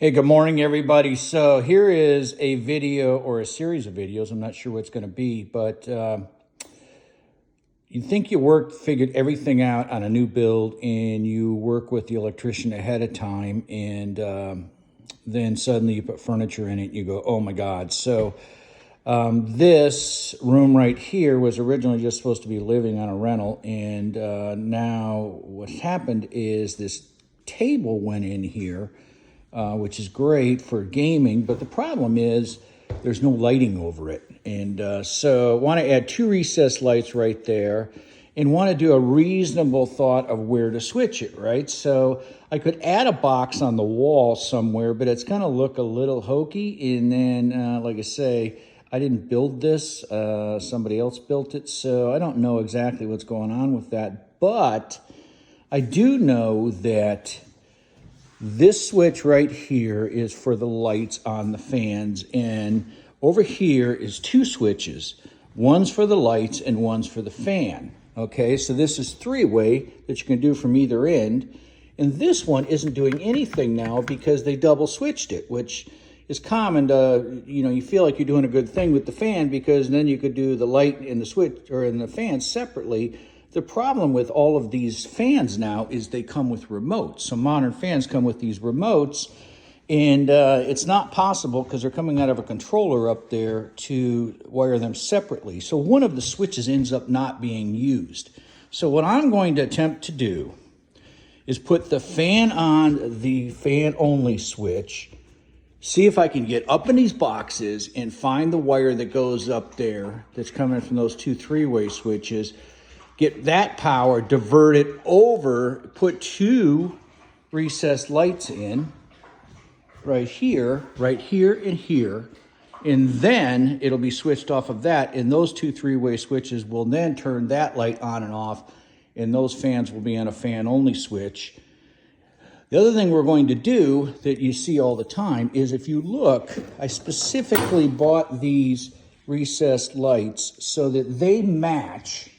Hey, good morning, everybody. So here is a video or a series of videos. I'm not sure what it's going to be, but you think you figured everything out on a new build, and you work with the electrician ahead of time, and then suddenly you put furniture in it, and you go, oh my God. So this room right here was originally just supposed to be living on a rental, and now what happened is this table went in here, which is great for gaming, but the problem is there's no lighting over it. And so I want to add two recessed lights right there and want to do a reasonable thought of where to switch it, right? So I could add a box on the wall somewhere, but it's going to look a little hokey. And then, like I say, I didn't build this. Somebody else built it, so I don't know exactly what's going on with that. But I do know that this switch right here is for the lights on the fans, and over here is two switches. One's for the lights and one's for the fan. Okay, so this is three-way that you can do from either end, and this one isn't doing anything now because they double switched it, which is common to, you feel like you're doing a good thing with the fan because then you could do the light and the switch or in the fan separately. The problem with all of these fans now is they come with remotes. So modern fans come with these remotes, and it's not possible because they're coming out of a controller up there to wire them separately. So one of the switches ends up not being used. So what I'm going to attempt to do is put the fan on the fan only switch, see if I can get up in these boxes and find the wire that goes up there that's coming from those two three-way switches, get that power, divert it over, put two recessed lights in, right here, and here, and then it'll be switched off of that, and those two three-way switches will then turn that light on and off, and those fans will be on a fan-only switch. The other thing we're going to do that you see all the time is, if you look, I specifically bought these recessed lights so that they match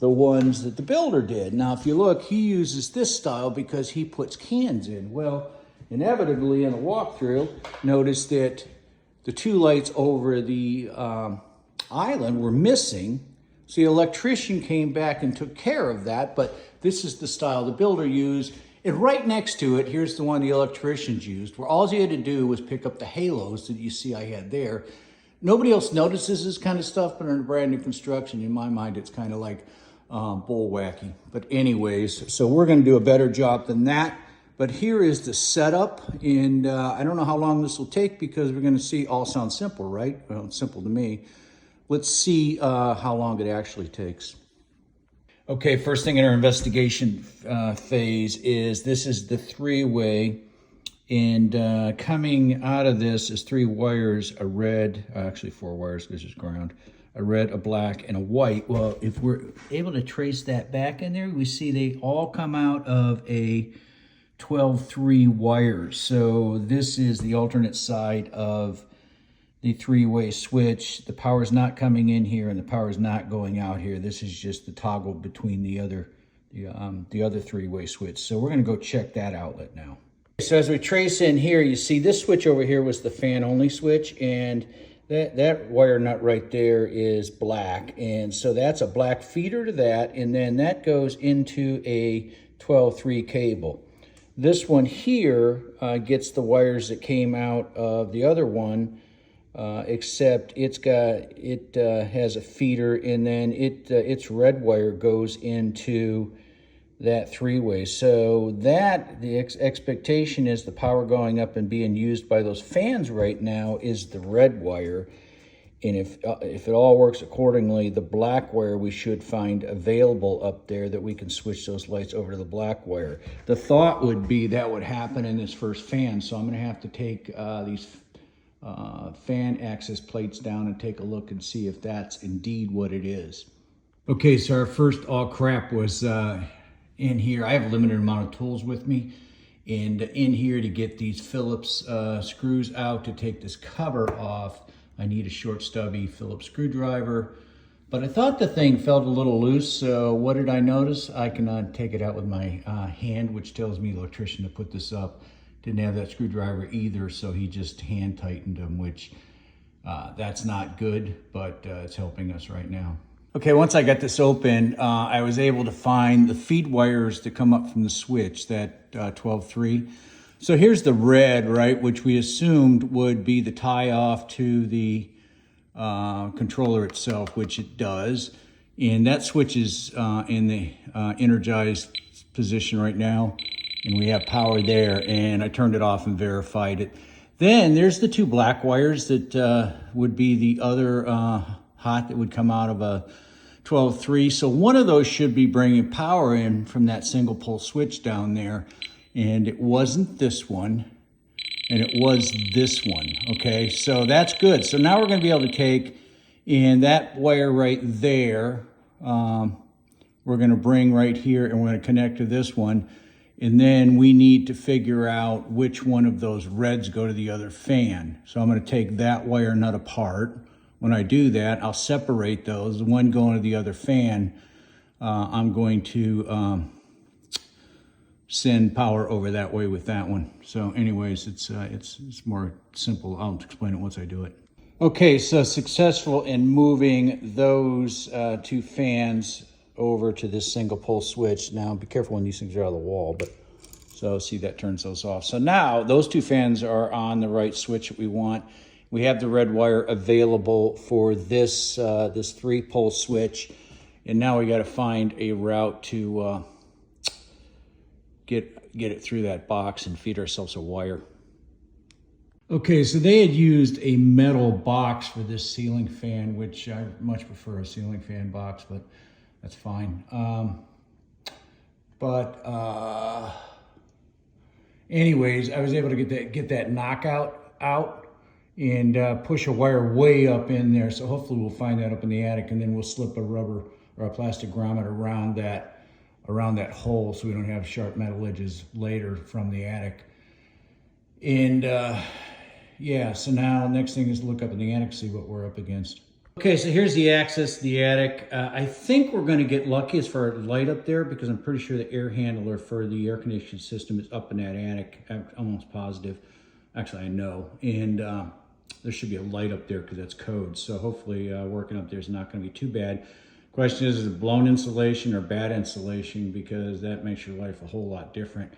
the ones that the builder did. Now, if you look, he uses this style because he puts cans in. Well, inevitably in the walkthrough, notice that the two lights over the island were missing. So the electrician came back and took care of that, but this is the style the builder used. And right next to it, here's the one the electricians used, where all he had to do was pick up the halos that you see I had there. Nobody else notices this kind of stuff, but in a brand new construction, in my mind, it's kind of like bullwacky. But anyways, so we're going to do a better job than that. But here is the setup, and I don't know how long this will take because we're going to see. All sounds simple, right? Well, it's simple to me. Let's see how long it actually takes. Okay, first thing in our investigation phase is this is the three-way, and coming out of this is three wires, a red, actually four wires, this is ground, a red, a black, and a white. Well, if we're able to trace that back in there, we see they all come out of a 12-3 wire. So this is the alternate side of the three-way switch. The power is not coming in here, and the power is not going out here. This is just the toggle between the other three-way switch. So we're going to go check that outlet now. So as we trace in here, you see this switch over here was the fan-only switch, and that wire nut right there is black, and so that's a black feeder to that, and then that goes into a 12-3 cable. This one here gets the wires that came out of the other one, except it has a feeder, and then its red wire goes into that three-way. So that the expectation is the power going up and being used by those fans right now is the red wire. And if it all works accordingly, the black wire we should find available up there that we can switch those lights over to the black wire. The thought would be that would happen in this first fan. So I'm going to have to take these fan access plates down and take a look and see if that's indeed what it is. Okay, so our first all crap was in here. I have a limited amount of tools with me, and in here to get these Phillips screws out to take this cover off, I need a short stubby Phillips screwdriver. But I thought the thing felt a little loose, so what did I notice? I cannot take it out with my hand, which tells me the electrician to put this up. didn't have that screwdriver either, so he just hand tightened them, which that's not good, but it's helping us right now. Okay, once I got this open, I was able to find the feed wires that come up from the switch, that 12-3. So here's the red, right, which we assumed would be the tie-off to the controller itself, which it does. And that switch is in the energized position right now, and we have power there, and I turned it off and verified it. Then there's the two black wires that would be the other hot that would come out of a 12-3. So one of those should be bringing power in from that single pole switch down there, and it wasn't this one, and it was this one. Okay, so that's good. So now we're going to be able to take and that wire right there, we're going to bring right here, and we're going to connect to this one. And then we need to figure out which one of those reds go to the other fan. So I'm going to take that wire nut apart. When I do that, I'll separate those. The one going to the other fan, I'm going to send power over that way with that one. So anyways, it's more simple. I'll explain it once I do it. Okay, so successful in moving those two fans over to this single pole switch. Now be careful when these things are out of the wall, but so see, that turns those off. So now those two fans are on the right switch that we want. We have the red wire available for this this 3-pole switch, and now we got to find a route to get it through that box and feed ourselves a wire. Okay, so they had used a metal box for this ceiling fan, which I much prefer a ceiling fan box, but that's fine. Anyways, I was able to get that knockout out and push a wire way up in there. So hopefully we'll find that up in the attic, and then we'll slip a rubber or a plastic grommet around that hole so we don't have sharp metal edges later from the attic. And yeah, so now next thing is to look up in the attic, see what we're up against. Okay, so here's the access to the attic. I think we're going to get lucky as far as light up there, because I'm pretty sure the air handler for the air conditioning system is up in that attic. I'm almost positive. Actually, I know. And there should be a light up there because that's code. So hopefully working up there is not going to be too bad. Question is it blown insulation or bad insulation? Because that makes your life a whole lot different.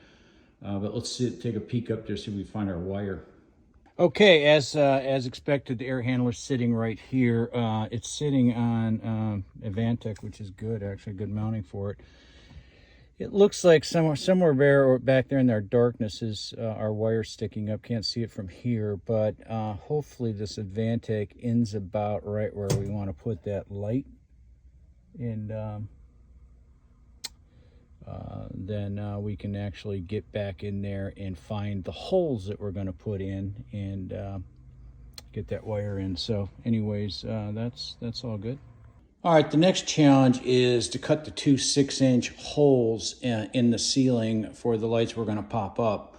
But let's take a peek up there, see if we find our wire. Okay, as expected, the air handler's sitting right here. It's sitting on Avantech, which is good, actually, good mounting for it. It looks like somewhere there or back there in our darkness is our wire sticking up. Can't see it from here, but hopefully this Avantech ends about right where we want to put that light. And then we can actually get back in there and find the holes that we're going to put in and get that wire in. So anyways, that's all good. All right, the next challenge is to cut the two 6-inch holes in the ceiling for the lights we're going to pop up.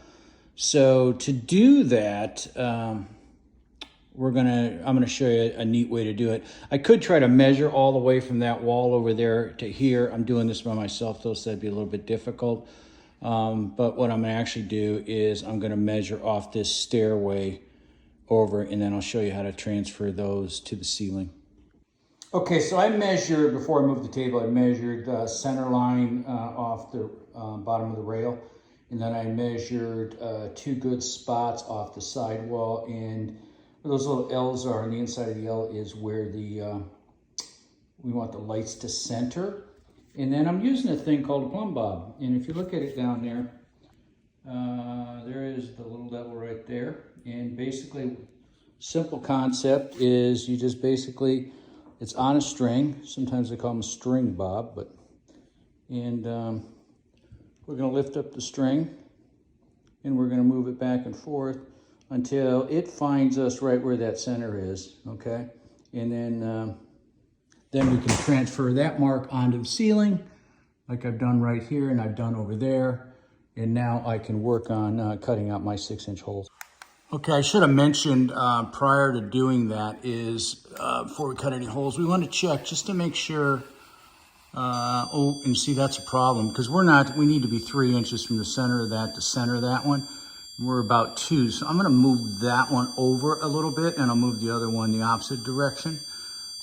So to do that, I'm going to show you a neat way to do it. I could try to measure all the way from that wall over there to here. I'm doing this by myself though, so that'd be a little bit difficult. But what I'm going to actually do is I'm going to measure off this stairway over, and then I'll show you how to transfer those to the ceiling. Okay, so I measured, before I moved the table, I measured the center line off the bottom of the rail. And then I measured 2 good spots off the side wall, and where those little L's are on the inside of the L is where we want the lights to center. And then I'm using a thing called a plumb bob. And if you look at it down there, there is the little devil right there. And basically, simple concept is you just basically, it's on a string. Sometimes they call them a string bob, and we're going to lift up the string, and we're going to move it back and forth until it finds us right where that center is, okay? And then we can transfer that mark onto the ceiling, like I've done right here and I've done over there. And now I can work on cutting out my 6-inch holes. Okay, I should have mentioned prior to doing that is, before we cut any holes, we want to check just to make sure, and see that's a problem, because we need to be 3 inches from the center of that to center that one. We're about 2, so I'm gonna move that one over a little bit, and I'll move the other one the opposite direction,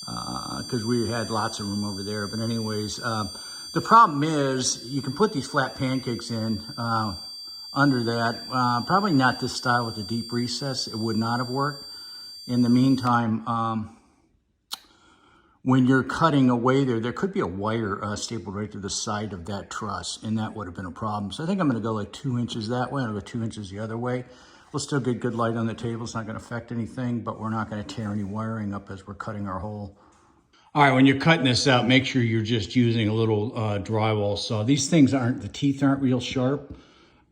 because we had lots of room over there. But anyways, the problem is you can put these flat pancakes in under that. Probably not this style with the deep recess. It would not have worked. In the meantime, when you're cutting away there could be a wire stapled right to the side of that truss, and that would have been a problem. So I think I'm gonna go like 2 inches that way, and I'll go 2 inches the other way. We'll still get good light on the table. It's not gonna affect anything, but we're not gonna tear any wiring up as we're cutting our hole. All right, when you're cutting this out, make sure you're just using a little drywall saw. These things the teeth aren't real sharp.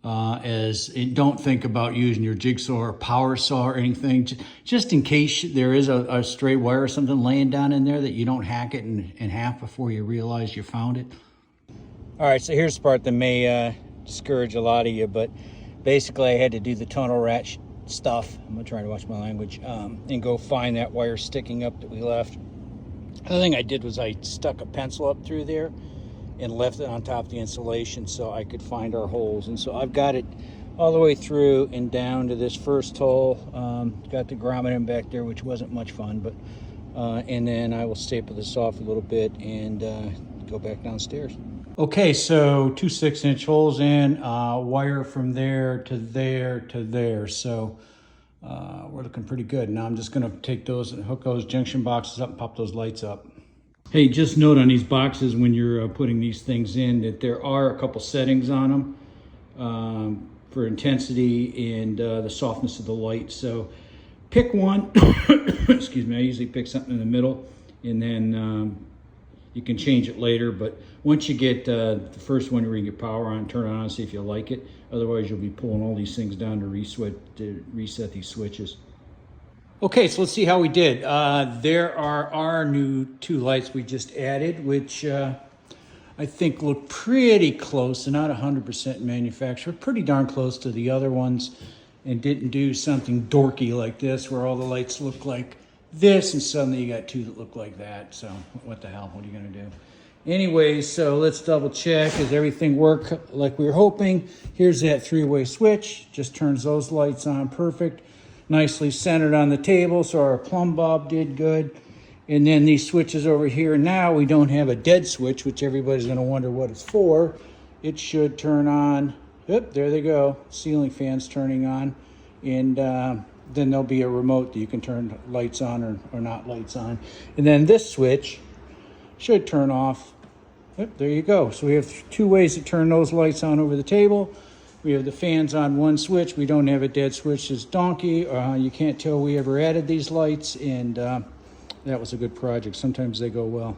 Don't think about using your jigsaw or power saw or anything, just in case there is a stray wire or something laying down in there that you don't hack it in half before you realize you found it. All right, so here's the part that may discourage a lot of you, but basically I had to do the tunnel rat stuff. I'm gonna try to watch my language, and go find that wire sticking up that we left. The other thing I did was I stuck a pencil up through there and left it on top of the insulation so I could find our holes. And so I've got it all the way through and down to this first hole. Got the grommet in back there, which wasn't much fun, but and then I will staple this off a little bit and go back downstairs. Okay, so 2 6-inch holes in, wire from there to there to there. So we're looking pretty good. Now I'm just gonna take those and hook those junction boxes up and pop those lights up. Hey, just note on these boxes when you're putting these things in that there are a couple settings on them for intensity and the softness of the light. So pick one. Excuse me, I usually pick something in the middle, and then you can change it later. But once you get the first one where you get power on, turn it on, see if you like it. Otherwise, you'll be pulling all these things down to reset these switches. Okay, so let's see how we did. There are our new 2 lights we just added, which I think look pretty close. They're not 100% manufactured, pretty darn close to the other ones, and didn't do something dorky like this where all the lights look like this and suddenly you got 2 that look like that. So what the hell, what are you gonna do? Anyways, so let's double check. Does everything work like we were hoping? Here's that 3-way switch, just turns those lights on perfect. Nicely centered on the table, so our plumb bob did good. And then these switches over here, now we don't have a dead switch, which everybody's gonna wonder what it's for. It should turn on. Yep, there they go, ceiling fans turning on. And then there'll be a remote that you can turn lights on or not lights on. And then this switch should turn off. Yep, there you go. So we have 2 ways to turn those lights on over the table. We have the fans on one switch. We don't have a dead switch. It's donkey. You can't tell we ever added these lights, and that was a good project. Sometimes they go well.